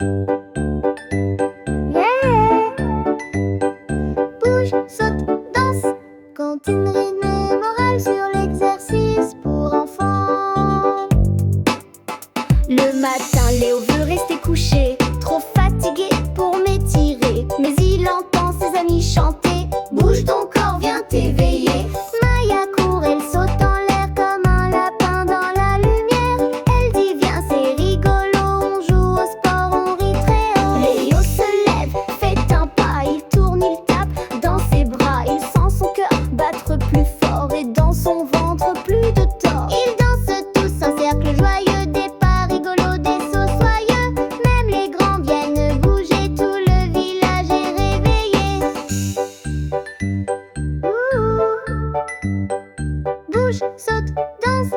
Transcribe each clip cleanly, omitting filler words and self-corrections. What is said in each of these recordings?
Yeah! Bouge, saute, danse. Continue rythme morale sur l'exercice pour enfants. Le matin, Léo veut rester couché, trop fatigué pour m'étirer. Mais il entend ses amis chanter. Bouge ton corps, viens t'éveiller. Maya court, elle saute en l'air comme un lapin dans la lumière. Elle dit viens, c'est rigolo, on joue au sport, on rit très haut. Léo se lève, fait un pas, il tourne, il tape dans ses bras. Il sent son cœur battre plus fort et dans son ventre plus de tort. Ils dansent tous un cercle joyeux, des pas rigolos, des sauts soyeux. Même les grands viennent bouger, tout le village est réveillé. Bouge, saute, danse.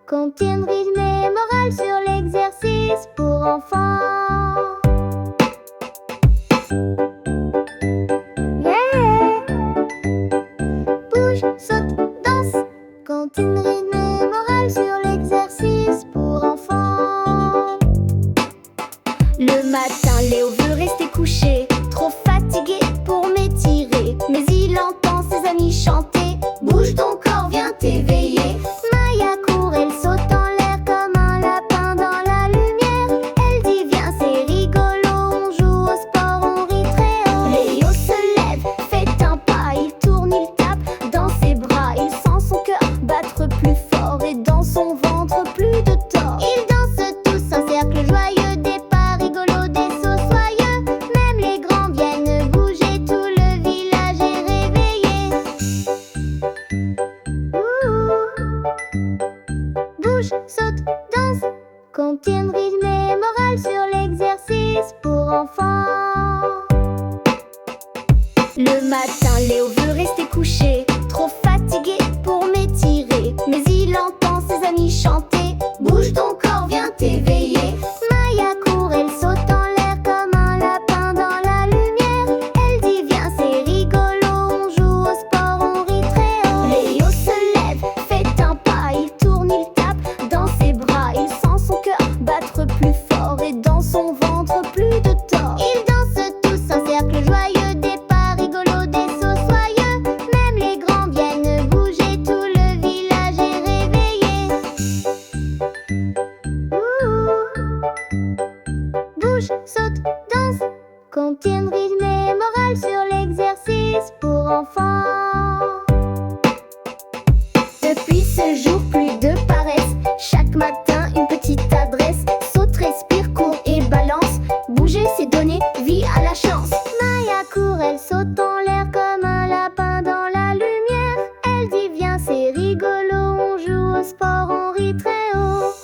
Contient rythme et morale sur l'exercice pour enfants. Yeah! Bouge, saute, danse. Contient rythme et morale sur l'exercice pour enfants. Le matin, Léo veut rester couché, trop fatigué pour m'étirer. Mais il entend ses amis chanter. Bouge ton corps, viens t'éveiller. Maya court, elle saute en l'air comme un lapin dans la lumière. Elle dit viens, c'est rigolo, on joue au sport, on rit très haut. Léo se lève, fait un pas, il tourne, il tape dans ses bras. Il sent son cœur battre plus fort et dans son ventre plus de tort. Ils dansent tous un cercle joyeux, des pas rigolos, des sauts soyeux. Même les grands viennent bouger, tout le village est réveillé. Bouge, saute, danse. Contient rythme et morale sur l'exercice pour enfants. Le matin, Léo veut rester couché, trop fatigué pour m'étirer. Mais il entend ses amis chanter. Bouge ton corps, viens t'éveiller. Maya court, elle saute en l'air comme un lapin dans la lumière. Elle dit viens, c'est rigolo, on joue au sport, on rit très haut. Léo se lève, fait un pas, il tourne, il tape dans ses bras. Il sent son cœur battre plus fort et dans son ventre plus de tort. Ils dansent tous un cercle joyeux, des pas rigolos, des sauts soyeux. Même les grands viennent bouger, tout le village est réveillé. Bouge, saute, danse. Contient rythme et morale sur l'exercice pour enfants. Depuis ce jour, plus de paresse. Chaque matin, une petite adresse. Saute, respire, court et balance. Bouger, c'est donner vie à la chance. Maya court, elle saute en l'air comme un lapin dans la lumière. Elle dit viens, c'est rigolo, on joue au sport, on rit très haut.